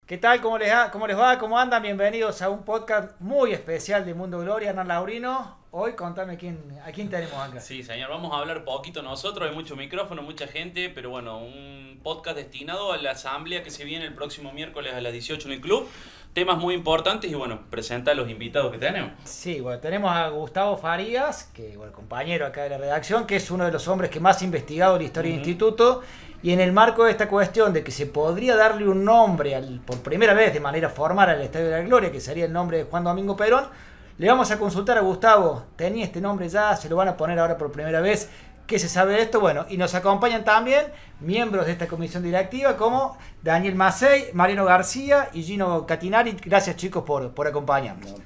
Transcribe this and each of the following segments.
¿Qué tal? ¿Cómo les va? ¿Cómo andan? Bienvenidos a un podcast muy especial de Mundo Gloria. Hernán Laurino. Hoy contame a quién tenemos acá. Sí, señor, vamos a hablar poquito nosotros, hay mucho micrófono, mucha gente, pero bueno, un podcast destinado a la asamblea que se viene el próximo miércoles a las 18 en el club. Temas muy importantes y bueno, presenta a los invitados que tenemos. Sí, bueno, tenemos a Gustavo Farías, que bueno, compañero acá de la redacción, que es uno de los hombres que más ha investigado la historia del instituto. Y en el marco de esta cuestión de que se podría darle un nombre por primera vez de manera formal al Estadio de la Gloria, que sería el nombre de Juan Domingo Perón, le vamos a consultar a Gustavo. ¿Tenía este nombre ya? ¿Se lo van a poner ahora por primera vez? ¿Qué se sabe de esto? Bueno, y nos acompañan también miembros de esta comisión directiva como Daniel Macei, Mariano García y Gino Catinari. Gracias, chicos, por acompañarnos. No,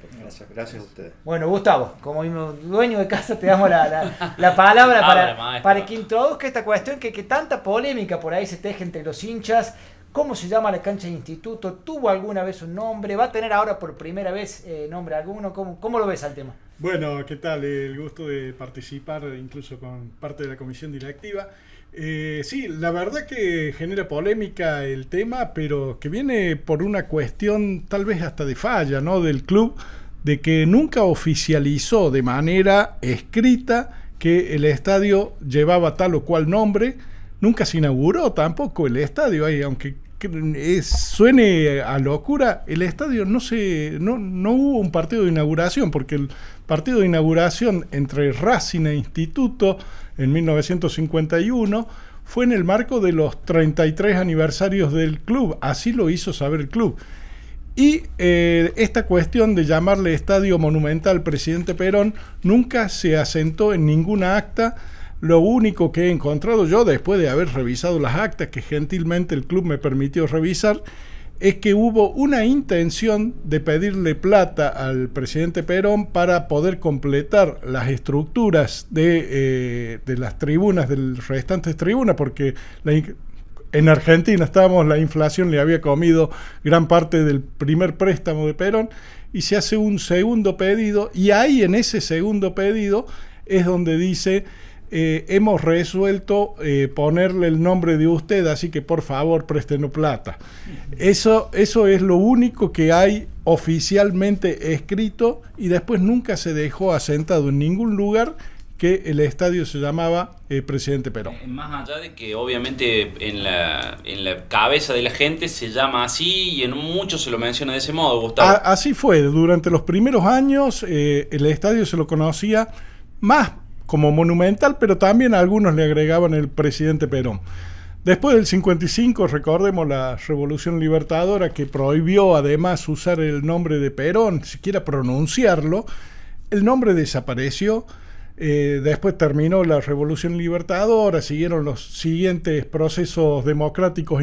gracias a ustedes. Bueno, Gustavo, como dueño de casa, te damos la palabra para que introduzca esta cuestión que tanta polémica por ahí se teje entre los hinchas. ¿Cómo se llama la cancha de instituto? ¿Tuvo alguna vez un nombre? ¿Va a tener ahora por primera vez nombre alguno? ¿Cómo lo ves al tema? Bueno, ¿qué tal? El gusto de participar incluso con parte de la comisión directiva. Sí, la verdad que genera polémica el tema, pero que viene por una cuestión tal vez hasta de falla, ¿no?, del club, de que nunca oficializó de manera escrita que el estadio llevaba tal o cual nombre. Nunca se inauguró tampoco el estadio, aunque suene a locura, el estadio no hubo un partido de inauguración, porque el partido de inauguración entre Racing e Instituto en 1951 fue en el marco de los 33 aniversarios del club, así lo hizo saber el club. Y esta cuestión de llamarle Estadio Monumental Presidente Perón nunca se asentó en ninguna acta. Lo único que he encontrado yo, después de haber revisado las actas que gentilmente el club me permitió revisar, es que hubo una intención de pedirle plata al presidente Perón para poder completar las estructuras de las tribunas, de las restantes tribunas, porque en Argentina la inflación le había comido gran parte del primer préstamo de Perón, y se hace un segundo pedido, y ahí en ese segundo pedido es donde dice: hemos resuelto ponerle el nombre de usted, así que por favor préstenos plata. Eso es lo único que hay oficialmente escrito, y después nunca se dejó asentado en ningún lugar que el estadio se llamaba Presidente Perón. Más allá de que obviamente en la cabeza de la gente se llama así, y en muchos se lo menciona de ese modo, Gustavo. Así fue, durante los primeros años el estadio se lo conocía más como Monumental, pero también algunos le agregaban el Presidente Perón. Después del 55, recordemos la Revolución Libertadora, que prohibió además usar el nombre de Perón, siquiera pronunciarlo. El nombre desapareció. Después terminó la Revolución Libertadora, siguieron los siguientes procesos democráticos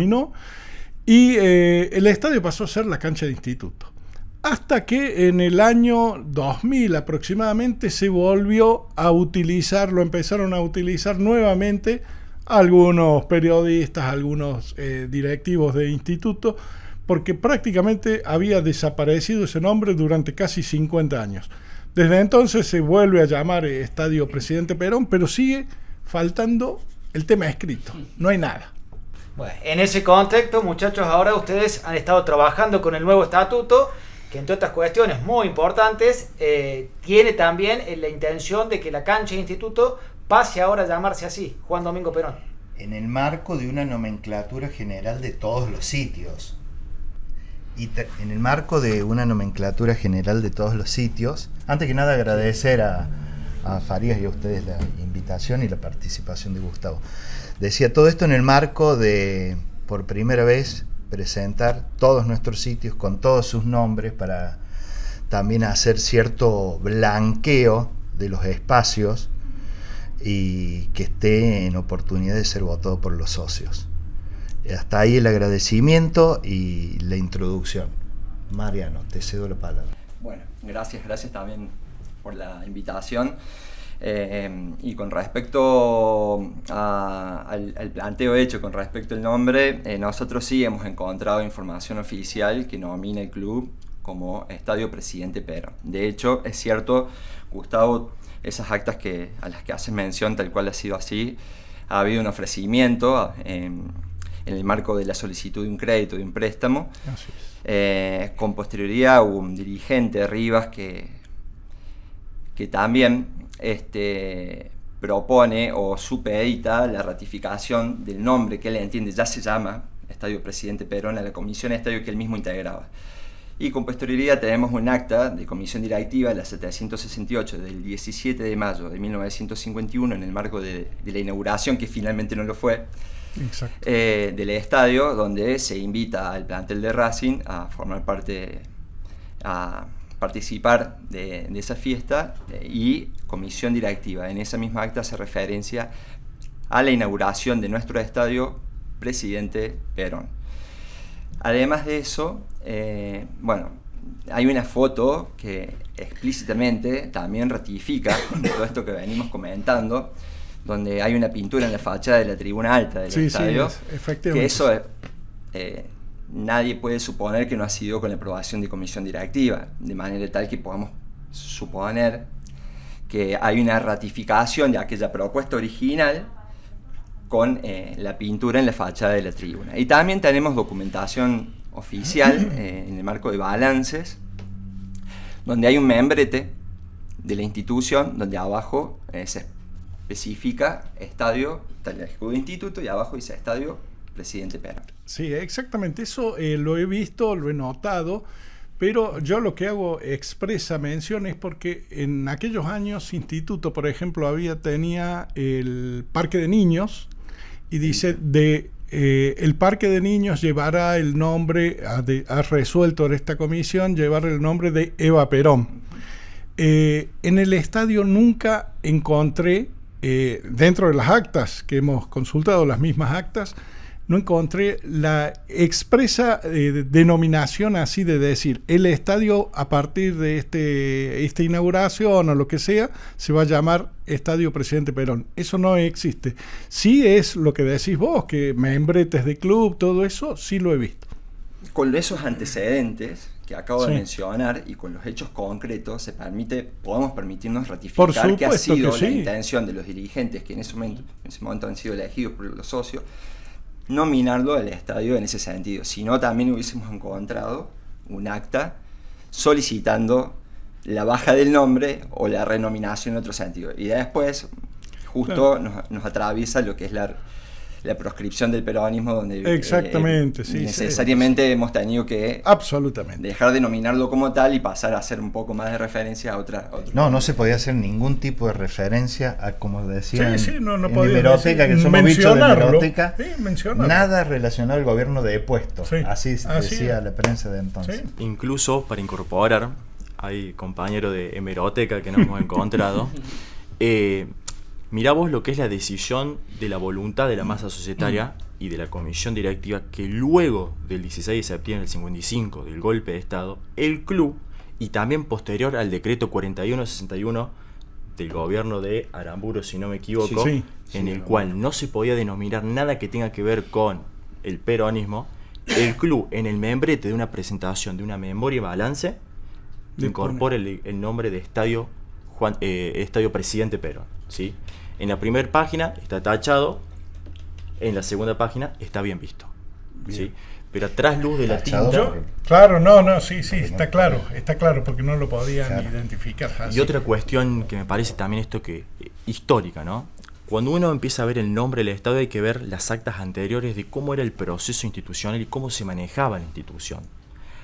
y el estadio pasó a ser la cancha de instituto. Hasta que en el año 2000 aproximadamente se volvió a utilizar, lo empezaron a utilizar nuevamente algunos periodistas, algunos directivos de instituto, porque prácticamente había desaparecido ese nombre durante casi 50 años. Desde entonces se vuelve a llamar Estadio Presidente Perón, pero sigue faltando el tema escrito, no hay nada. Bueno, en ese contexto, muchachos, ahora ustedes han estado trabajando con el nuevo estatuto, que entre otras cuestiones muy importantes, tiene también la intención de que la cancha de instituto pase ahora a llamarse así, Juan Domingo Perón. En el marco de una nomenclatura general de todos los sitios. En el marco de una nomenclatura general de todos los sitios, antes que nada agradecer a Farías y a ustedes la invitación y la participación de Gustavo. Decía, todo esto en el marco de, por primera vez, presentar todos nuestros sitios con todos sus nombres, para también hacer cierto blanqueo de los espacios y que esté en oportunidad de ser votado por los socios. Hasta ahí el agradecimiento y la introducción. Mariano, te cedo la palabra. Bueno, gracias también por la invitación. Y con respecto al planteo hecho con respecto al nombre, nosotros sí hemos encontrado información oficial que nomina el club como Estadio Presidente Perón. De hecho, es cierto, Gustavo, esas actas a las que haces mención, tal cual ha sido así, ha habido un ofrecimiento en el marco de la solicitud de un crédito, de un préstamo. Así es. Con posterioridad hubo un dirigente, Rivas, que también propone o supedita la ratificación del nombre que él entiende ya se llama Estadio Presidente Perón a la comisión de estadio que él mismo integraba. Y con posterioridad tenemos un acta de comisión directiva, la 768 del 17 de mayo de 1951, en el marco de la inauguración, que finalmente no lo fue, del estadio, donde se invita al plantel de Racing a formar parte, a participar de esa fiesta, y comisión directiva. En esa misma acta hace referencia a la inauguración de nuestro estadio Presidente Perón. Además de eso, bueno, hay una foto que explícitamente también ratifica todo esto que venimos comentando, donde hay una pintura en la fachada de la tribuna alta del estadio, que eso nadie puede suponer que no ha sido con la aprobación de comisión directiva, de manera tal que podamos suponer que hay una ratificación de aquella propuesta original con la pintura en la fachada de la tribuna. Y también tenemos documentación oficial en el marco de balances, donde hay un membrete de la institución, donde abajo se especifica estadio, está el escudo de instituto, y abajo dice estadio Presidente Perón. Sí, exactamente, eso lo he visto, lo he notado, pero yo lo que hago expresa mención es porque en aquellos años Instituto, por ejemplo, tenía el parque de niños, y dice el parque de niños llevará el nombre, ha resuelto en esta comisión llevar el nombre de Eva Perón. En el estadio nunca encontré, dentro de las actas que hemos consultado, las mismas actas, no encontré la expresa denominación así de decir, el estadio a partir de esta inauguración o lo que sea, se va a llamar Estadio Presidente Perón. Eso no existe. Sí es lo que decís vos, que membretes de club, todo eso, sí lo he visto. Con esos antecedentes que acabo de mencionar y con los hechos concretos, podemos permitirnos ratificar que ha sido la intención de los dirigentes que en ese momento han sido elegidos por los socios, nominarlo al estadio en ese sentido. Si no, también hubiésemos encontrado un acta solicitando la baja del nombre o la renominación en otro sentido. Y después, justo nos atraviesa lo que es la proscripción del peronismo, donde exactamente, necesariamente hemos tenido que dejar de nominarlo como tal y pasar a hacer un poco más de referencia a otra. No se podía hacer ningún tipo de referencia a, como decían no en hemeroteca, que somos bichos de hemeroteca, nada relacionado al gobierno de puesto. Así decía la prensa de entonces. Incluso para incorporar, hay compañero de hemeroteca que nos hemos encontrado. Mirá vos lo que es la decisión de la voluntad de la masa societaria y de la comisión directiva, que luego del 16 de septiembre del 55, del golpe de Estado, el club, y también posterior al decreto 4161 del gobierno de Aramburu, si no me equivoco, en el cual no se podía denominar nada que tenga que ver con el peronismo, el club, en el membrete de una presentación de una memoria y balance, incorpora el nombre de Estadio Presidente Perón, ¿sí? En la primera página está tachado, en la segunda página está bien visto, ¿sí? Pero atrás luz de la tinta. Está claro, porque no lo podían identificar. Y otra cuestión que me parece también histórica, ¿no? Cuando uno empieza a ver el nombre del estadio, hay que ver las actas anteriores de cómo era el proceso institucional y cómo se manejaba la institución.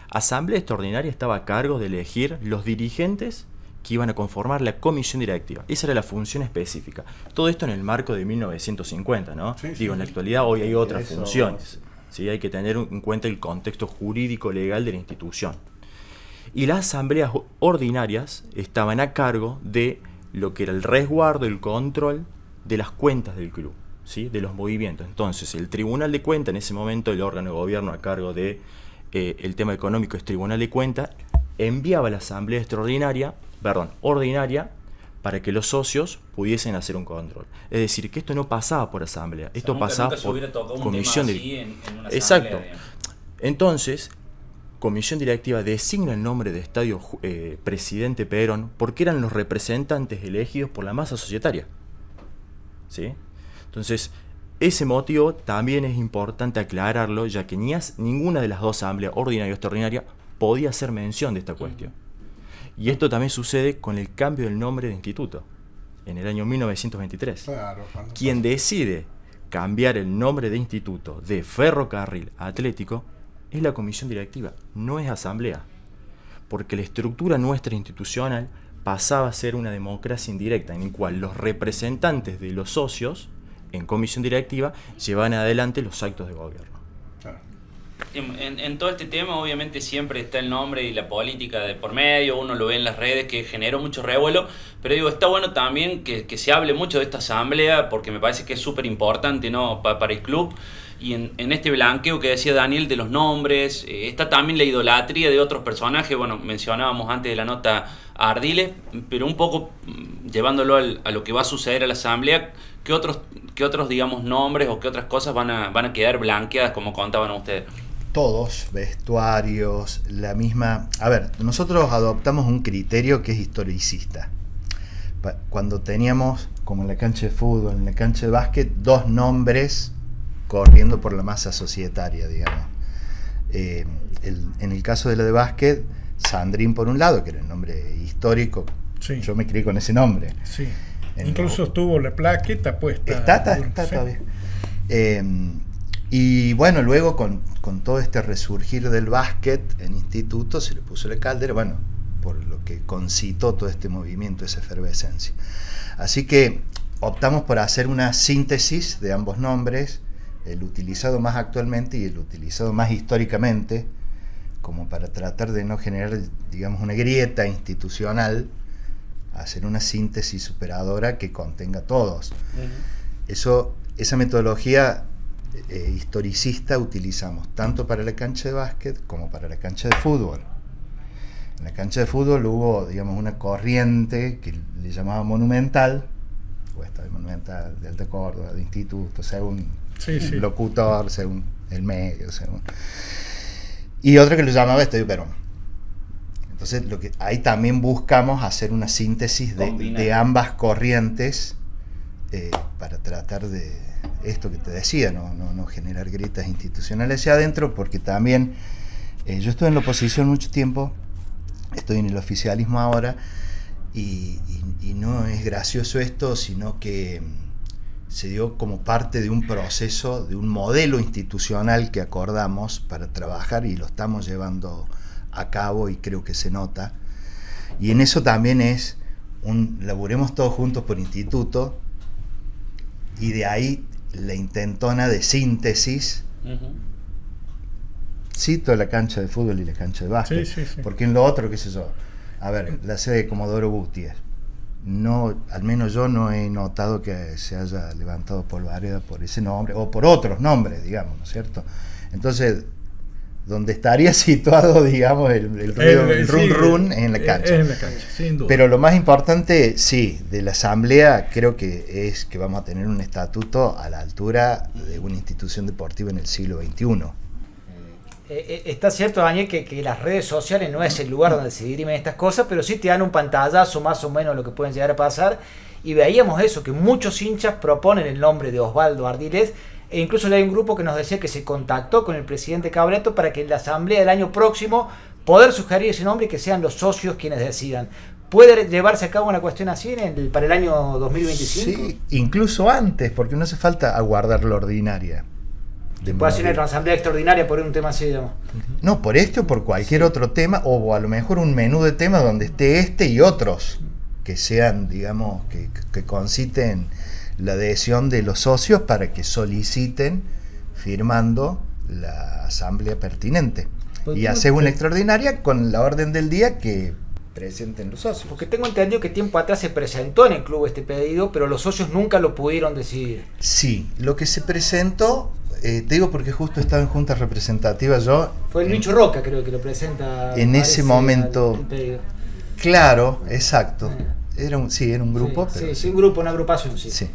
Asamblea Extraordinaria estaba a cargo de elegir los dirigentes que iban a conformar la comisión directiva. Esa era la función específica. Todo esto en el marco de 1950, ¿no? En la actualidad hoy hay otras funciones. ¿Sí? Hay que tener en cuenta el contexto jurídico legal de la institución. Y las asambleas ordinarias estaban a cargo de lo que era el resguardo, el control de las cuentas del club, ¿sí? De los movimientos. Entonces, el Tribunal de Cuentas, en ese momento el órgano de gobierno a cargo de el tema económico es Tribunal de Cuentas, enviaba a la asamblea ordinaria para que los socios pudiesen hacer un control. Es decir, que esto no pasaba por asamblea, esto pasaba por comisión directiva. Exacto. Entonces, comisión directiva designa el nombre de Estadio Presidente Perón porque eran los representantes elegidos por la masa societaria. ¿Sí? Entonces, Ese motivo también es importante aclararlo, ya que ninguna de las dos asambleas, ordinaria o extraordinaria, podía hacer mención de esta cuestión. Y esto también sucede con el cambio del nombre de instituto, en el año 1923. Claro, Quien decide cambiar el nombre de instituto de Ferrocarril Atlético es la comisión directiva, no es asamblea. Porque la estructura nuestra institucional pasaba a ser una democracia indirecta, en la cual los representantes de los socios en comisión directiva llevan adelante los actos de gobierno. Claro. En todo este tema obviamente siempre está el nombre y la política de por medio, uno lo ve en las redes que generó mucho revuelo, pero digo, está bueno también que se hable mucho de esta asamblea porque me parece que es súper importante, ¿no? para el club. Y en este blanqueo que decía Daniel de los nombres, está también la idolatría de otros personajes. Bueno, mencionábamos antes de la nota a Ardiles, pero un poco llevándolo a lo que va a suceder a la asamblea, ¿qué otros digamos, nombres o qué otras cosas van a quedar blanqueadas, como contaban ustedes? Todos, vestuarios, la misma... A ver, nosotros adoptamos un criterio que es historicista. Cuando teníamos, como en la cancha de fútbol, en la cancha de básquet, dos nombres corriendo por la masa societaria, digamos. En el caso de la de básquet, Sandrín por un lado, que era el nombre histórico. Sí. Yo me crié con ese nombre. Sí. Incluso estuvo la plaqueta puesta. Está sí. todavía. Y bueno, luego con todo este resurgir del básquet en instituto se le puso la caldera, bueno, por lo que concitó todo este movimiento, esa efervescencia. Así que optamos por hacer una síntesis de ambos nombres, el utilizado más actualmente y el utilizado más históricamente, como para tratar de no generar, digamos, una grieta institucional, hacer una síntesis superadora que contenga a todos. Esa metodología historicista utilizamos tanto para la cancha de básquet como para la cancha de fútbol. En la cancha de fútbol hubo, digamos, una corriente que le llamaba monumental, o esta de monumental, de Alta Córdoba, de instituto, según locutor, según el medio, según... y otra que lo llamaba Estadio Perón. Entonces ahí también buscamos hacer una síntesis de ambas corrientes para tratar de esto que te decía, no generar grietas institucionales hacia adentro, porque también yo estuve en la oposición mucho tiempo, estoy en el oficialismo ahora, y no es gracioso esto, sino que se dio como parte de un proceso, de un modelo institucional que acordamos para trabajar y lo estamos llevando a cabo y creo que se nota. Y en eso también es laburemos todos juntos por instituto, y de ahí la intentona de síntesis. Cito la cancha de fútbol y la cancha de básquet, porque en lo otro, qué sé yo, a ver, la sede de Comodoro Gutiérrez, no, al menos yo no he notado que se haya levantado polvareda por ese nombre o por otros nombres, digamos, ¿no es cierto? Entonces, donde estaría situado, digamos, el ruido, el run en la cancha. En la cancha, sin duda. Pero lo más importante, sí, de la asamblea, creo que es que vamos a tener un estatuto a la altura de una institución deportiva en el siglo XXI. Está cierto, Daniel, que las redes sociales no es el lugar donde se dirimen estas cosas, pero sí te dan un pantallazo más o menos de lo que pueden llegar a pasar. Y veíamos eso, que muchos hinchas proponen el nombre de Osvaldo Ardiles, e incluso hay un grupo que nos decía que se contactó con el presidente Cabreto para que en la asamblea del año próximo poder sugerir ese nombre y que sean los socios quienes decidan. ¿Puede llevarse a cabo una cuestión así para el año 2025? Sí, incluso antes, porque no hace falta aguardar la ordinaria. Puede ser una asamblea extraordinaria por un tema así, digamos. No, por este o por cualquier otro tema, o a lo mejor un menú de temas donde esté este y otros que sean, digamos, que conciten la adhesión de los socios para que soliciten firmando la asamblea pertinente y hacer una extraordinaria con la orden del día que presenten los socios. Porque tengo entendido que tiempo atrás se presentó en el club este pedido, pero los socios nunca lo pudieron decidir. Sí, lo que se presentó, te digo porque justo estaba en junta representativa yo. Fue el Micho Roca, creo que lo presenta. En ese momento. Claro, exacto. Era un grupo. Sí, pero un grupo, una agrupación, sí.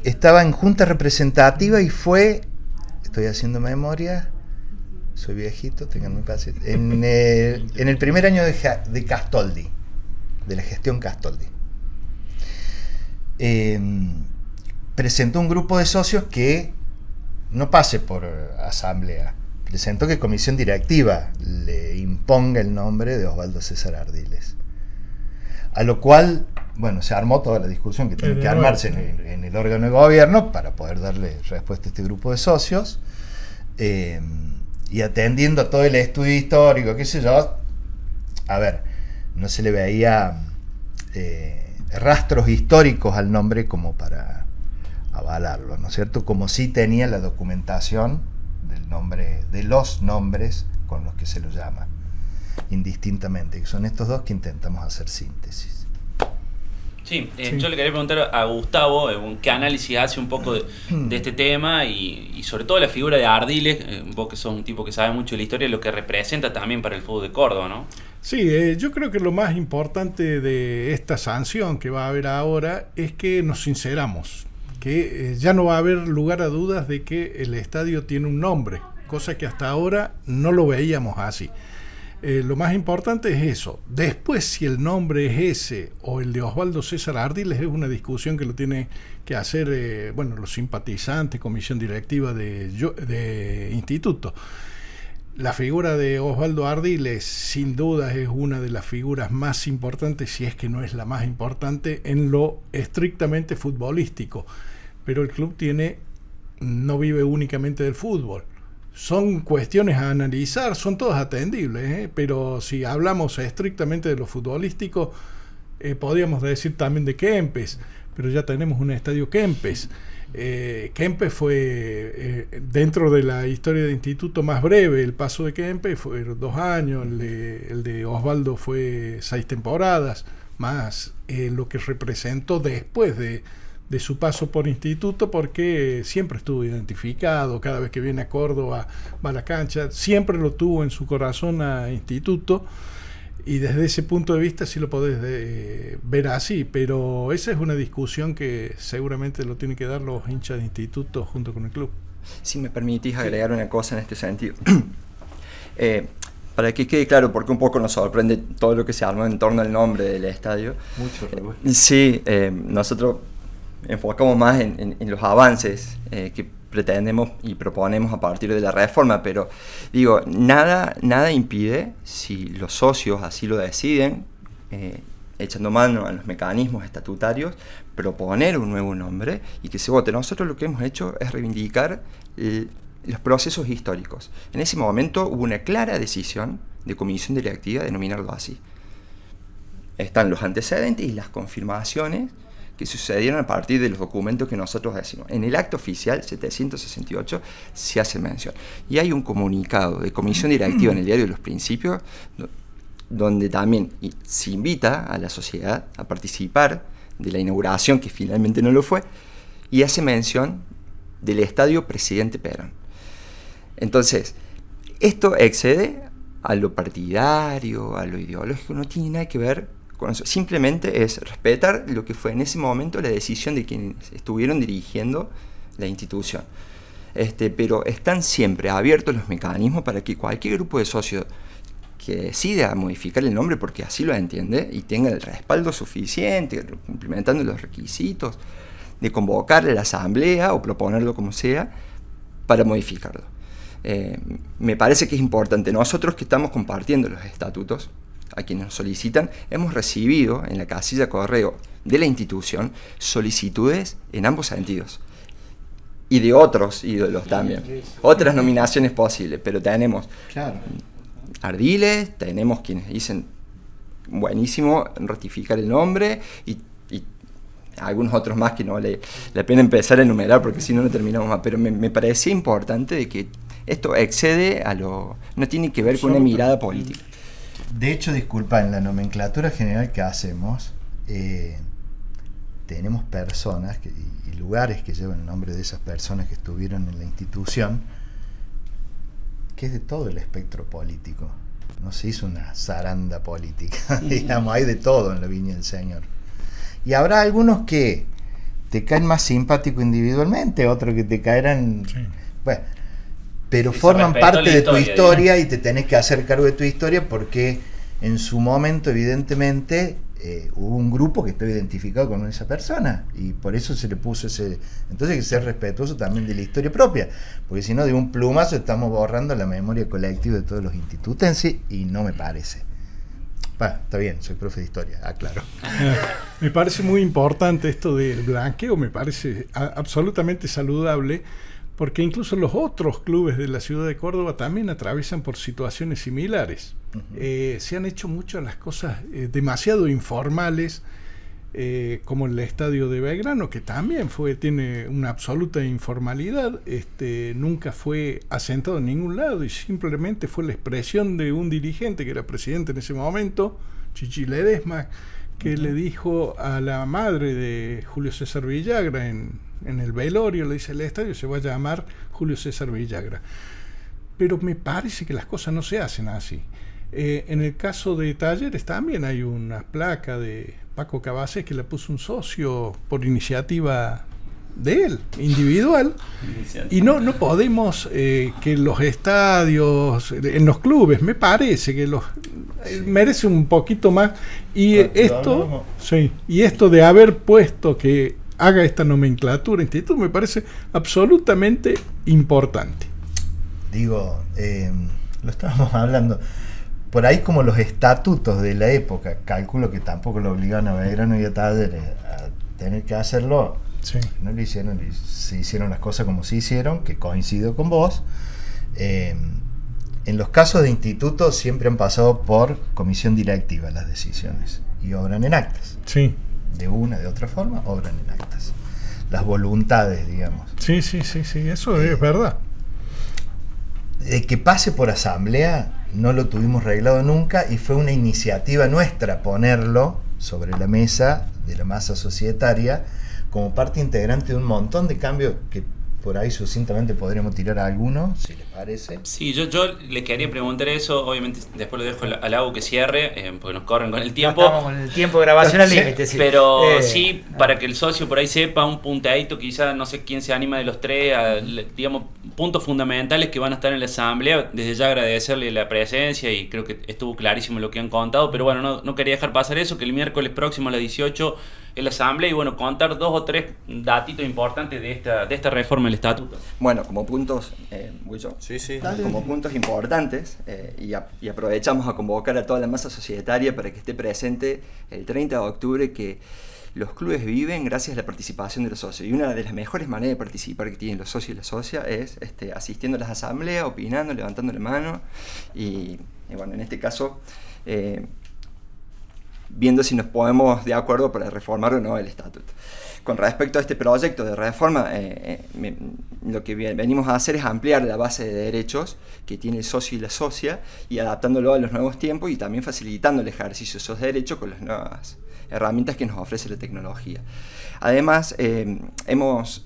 Estaba en junta representativa y fue, estoy haciendo memoria, soy viejito, tenganme paciencia, en el primer año de Castoldi, de la gestión Castoldi. presentó un grupo de socios que no pase por asamblea. Presentó que comisión directiva le imponga el nombre de Osvaldo César Ardiles. A lo cual, bueno, se armó toda la discusión que tiene que armarse en el órgano de gobierno para poder darle respuesta a este grupo de socios. Y atendiendo a todo el estudio histórico, qué sé yo, a ver, no se le veía rastros históricos al nombre como para avalarlo, ¿no es cierto? Como sí tenía la documentación del nombre, de los nombres con los que se lo llama, indistintamente, que son estos dos que intentamos hacer síntesis. Sí, yo le quería preguntar a Gustavo qué análisis hace un poco de este tema y sobre todo la figura de Ardiles, vos que sos un tipo que sabe mucho de la historia, lo que representa también para el fútbol de Córdoba, ¿no? Sí, yo creo que lo más importante de esta sanción que va a haber ahora es que nos sinceramos, que ya no va a haber lugar a dudas de que el estadio tiene un nombre, cosa que hasta ahora no lo veíamos así. Lo más importante es eso. Después, si el nombre es ese o el de Osvaldo César Ardiles, es una discusión que lo tiene que hacer los simpatizantes, comisión directiva de instituto. La figura de Osvaldo Ardiles, sin duda, es una de las figuras más importantes, si es que no es la más importante, en lo estrictamente futbolístico. Pero el club no vive únicamente del fútbol. Son cuestiones a analizar, son todas atendibles, pero si hablamos estrictamente de lo futbolístico, podríamos decir también de Kempes, pero ya tenemos un estadio Kempes. Kempes fue, dentro de la historia de instituto, más breve. El paso de Kempes fue 2 años, el de Osvaldo fue 6 temporadas, más lo que representó después de su paso por instituto, porque siempre estuvo identificado, cada vez que viene a Córdoba va a la cancha, siempre lo tuvo en su corazón a instituto, y desde ese punto de vista sí lo podés ver así, pero esa es una discusión que seguramente lo tienen que dar los hinchas de instituto junto con el club. Si me permitís agregar una cosa en este sentido. Para que quede claro, porque un poco nos sorprende todo lo que se armó en torno al nombre del estadio. Mucho, sí, nosotros enfocamos más en los avances que pretendemos y proponemos a partir de la reforma, pero digo, nada impide, si los socios así lo deciden, echando mano a los mecanismos estatutarios, proponer un nuevo nombre y que se vote. Nosotros lo que hemos hecho es reivindicar los procesos históricos. En ese momento hubo una clara decisión de comisión directiva de nominarlo así. Están los antecedentes y las confirmaciones que sucedieron a partir de los documentos que nosotros decimos. En el acto oficial 768 se hace mención. Y hay un comunicado de comisión directiva en el Diario de los Principios, donde también se invita a la sociedad a participar de la inauguración, que finalmente no lo fue, y hace mención del Estadio Presidente Perón. Entonces, esto excede a lo partidario, a lo ideológico, no tiene nada que ver con eso. Simplemente es respetar lo que fue en ese momento la decisión de quienes estuvieron dirigiendo la institución. Pero están siempre abiertos los mecanismos para que cualquier grupo de socios que decida modificar el nombre porque así lo entiende y tenga el respaldo suficiente, cumplimentando los requisitos, de convocarle a la asamblea o proponerlo como sea para modificarlo. Me parece que es importante. Nosotros que estamos compartiendo los estatutos, a quienes nos solicitan, hemos recibido en la casilla correo de la institución solicitudes en ambos sentidos y de otros ídolos también, otras nominaciones posibles, pero tenemos Ardiles, tenemos quienes dicen buenísimo ratificar el nombre y algunos otros más que no vale la pena empezar a enumerar porque si no terminamos más, pero me parecía importante de que esto excede a lo... no tiene que ver con una mirada política. De hecho, disculpa, en la nomenclatura general que hacemos, tenemos personas y lugares que llevan el nombre de esas personas que estuvieron en la institución, que es de todo el espectro político. No se hizo una zaranda política, digamos, hay de todo en la Viña del Señor. Y habrá algunos que te caen más simpático individualmente, otros que te caerán... Sí. Bueno, pero forman parte de tu historia y te tenés que hacer cargo de tu historia porque en su momento, evidentemente, hubo un grupo que estaba identificado con esa persona y por eso se le puso ese. Entonces hay que ser respetuoso también de la historia propia, porque si no, de un plumazo estamos borrando la memoria colectiva de todos los institutenses y no me parece. Está bien, soy profe de historia, aclaro. Me parece muy importante esto del blanqueo, me parece absolutamente saludable, porque incluso los otros clubes de la ciudad de Córdoba también atraviesan por situaciones similares. Se han hecho muchas las cosas demasiado informales, como el estadio de Belgrano, que también tiene una absoluta informalidad, nunca fue asentado en ningún lado y simplemente fue la expresión de un dirigente que era presidente en ese momento, Chichi Ledesma, que le dijo a la madre de Julio César Villagra en el velorio, le dice: el estadio se va a llamar Julio César Villagra. Pero me parece que las cosas no se hacen así. En el caso de Talleres también hay una placa de Paco Cabacés que la puso un socio por iniciativa de él, individual, y no podemos que los estadios, en los clubes, me parece que merece un poquito más, y esto de haber puesto que haga esta nomenclatura instituto me parece absolutamente importante. Digo, lo estábamos hablando por ahí, como los estatutos de la época, calculo que tampoco lo obligaban a Belgrano y a Talleres a tener que hacerlo. Sí. No lo hicieron, se hicieron las cosas como se hicieron, que coincido con vos. En los casos de institutos siempre han pasado por comisión directiva las decisiones y obran en actas. Sí. De una, de otra forma, obran en actas. Las voluntades, digamos. Sí, eso es verdad. De que pase por asamblea no lo tuvimos reglado nunca y fue una iniciativa nuestra ponerlo sobre la mesa de la masa societaria como parte integrante de un montón de cambios que por ahí sucintamente podríamos tirar a alguno, si les parece. Sí, yo le quería preguntar eso, obviamente después lo dejo al Lau que cierre, porque nos corren con el tiempo. Ya estamos con el tiempo de grabación al límite. Sí. Pero sí, para que el socio por ahí sepa un punteadito, quizá no sé quién se anima de los tres, digamos, puntos fundamentales que van a estar en la asamblea. Desde ya agradecerle la presencia y creo que estuvo clarísimo lo que han contado, pero bueno, no quería dejar pasar eso, que el miércoles próximo a las 18 en la asamblea y bueno, contar 2 o 3 datitos importantes de esta reforma del estatuto. Bueno, como puntos, como puntos importantes, y aprovechamos a convocar a toda la masa societaria para que esté presente el 30 de octubre, que los clubes viven gracias a la participación de los socios, y una de las mejores maneras de participar que tienen los socios y las socias es asistiendo a las asambleas, opinando, levantando la mano y bueno, en este caso viendo si nos ponemos de acuerdo para reformar o no el estatuto. Con respecto a este proyecto de reforma, lo que venimos a hacer es ampliar la base de derechos que tiene el socio y la socia y adaptándolo a los nuevos tiempos y también facilitando el ejercicio de esos derechos con las nuevas herramientas que nos ofrece la tecnología. Además, hemos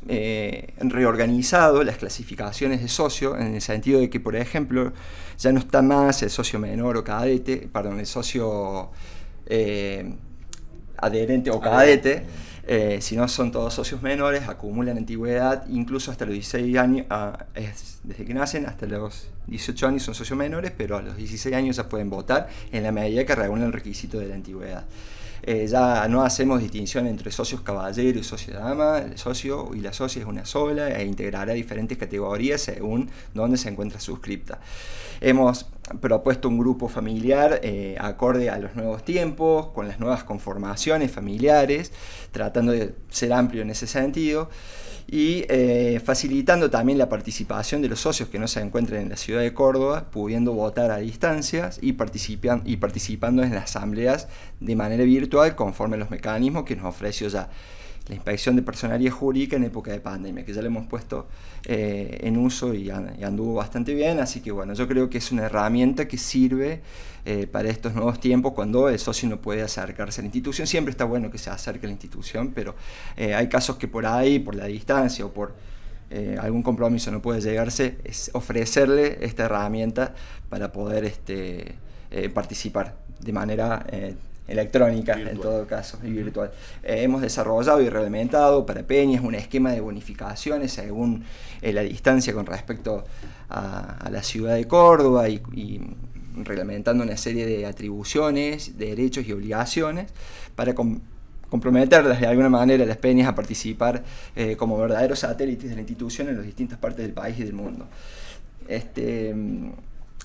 reorganizado las clasificaciones de socio en el sentido de que, por ejemplo, ya no está más el socio menor o cadete, el socio adherente o cadete, sino son todos socios menores, acumulan antigüedad, incluso hasta los 16 años, desde que nacen hasta los 18 años son socios menores, pero a los 16 años ya pueden votar en la medida que reúnen el requisito de la antigüedad. Ya no hacemos distinción entre socios caballero y socio dama, el socio y la socia es una sola e integrará diferentes categorías según dónde se encuentra suscripta. Hemos propuesto un grupo familiar acorde a los nuevos tiempos, con las nuevas conformaciones familiares, tratando de ser amplio en ese sentido y facilitando también la participación de los socios que no se encuentren en la ciudad de Córdoba, pudiendo votar a distancias y participando en las asambleas de manera virtual conforme a los mecanismos que nos ofreció ya la inspección de personería jurídica en época de pandemia, que ya lo hemos puesto en uso y anduvo bastante bien, así que bueno, yo creo que es una herramienta que sirve para estos nuevos tiempos cuando el socio no puede acercarse a la institución. Siempre está bueno que se acerque a la institución, pero hay casos que por ahí, por la distancia o por algún compromiso no puede llegarse, es ofrecerle esta herramienta para poder participar de manera electrónica virtual. En todo caso, y virtual. Hemos desarrollado y reglamentado para peñas un esquema de bonificaciones según la distancia con respecto a la ciudad de Córdoba y reglamentando una serie de atribuciones, derechos y obligaciones para comprometerlas de alguna manera a las peñas a participar como verdaderos satélites de la institución en las distintas partes del país y del mundo.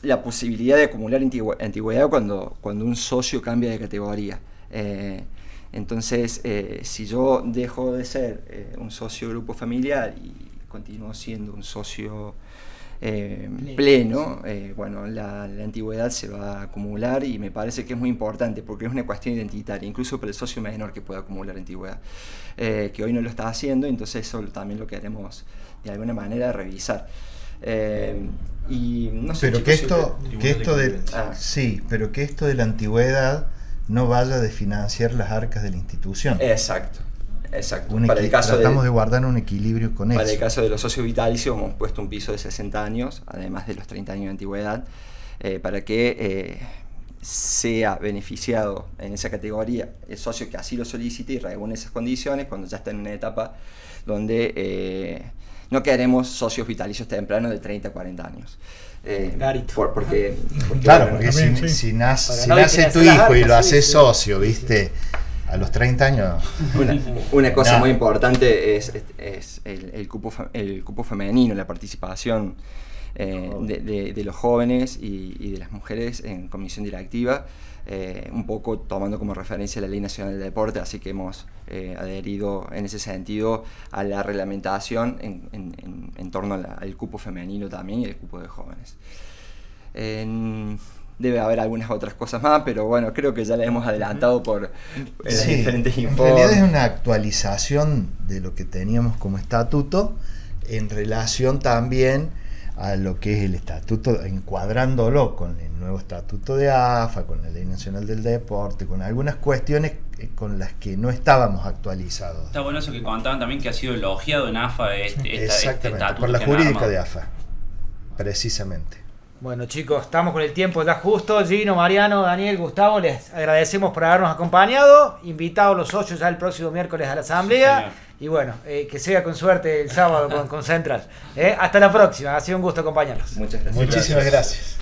La posibilidad de acumular antigüedad cuando un socio cambia de categoría. Entonces, si yo dejo de ser un socio grupo familiar y continúo siendo un socio pleno, bueno, la antigüedad se va a acumular y me parece que es muy importante porque es una cuestión identitaria, incluso para el socio menor que pueda acumular antigüedad, que hoy no lo está haciendo, entonces eso también lo queremos de alguna manera revisar. Y no sé, pero chicos, pero que esto de la antigüedad no vaya a desfinanciar las arcas de la institución. Exacto. Tratamos de guardar un equilibrio con eso. Para el caso de los socios vitalicios hemos puesto un piso de 60 años, además de los 30 años de antigüedad, para que sea beneficiado en esa categoría el socio que así lo solicite y reúne esas condiciones cuando ya está en una etapa donde no queremos socios vitalicios tempranos de 30 a 40 años. Porque si nace tu hijo y lo haces socio, ¿viste? A los 30 años. Una cosa muy importante es el cupo femenino, la participación de los jóvenes y de las mujeres en comisión directiva, un poco tomando como referencia la Ley Nacional del Deporte, así que hemos adherido en ese sentido a la reglamentación en torno al cupo femenino también y el cupo de jóvenes. Debe haber algunas otras cosas más, pero bueno, creo que ya la hemos adelantado por los diferentes informes. En realidad es una actualización de lo que teníamos como estatuto en relación también a lo que es el estatuto, encuadrándolo con el nuevo estatuto de AFA, con la Ley Nacional del Deporte, con algunas cuestiones con las que no estábamos actualizados. Está bueno eso que contaban también, que ha sido elogiado en AFA exactamente, estatuto por la jurídica de AFA, precisamente. Bueno, chicos, estamos con el tiempo ya justo. Gino, Mariano, Daniel, Gustavo, les agradecemos por habernos acompañado. Invitados los 8 ya el próximo miércoles a la asamblea. Sí, y bueno, que sea con suerte el sábado con Central. Hasta la próxima. Ha sido un gusto acompañarlos. Muchas gracias. Muchísimas gracias.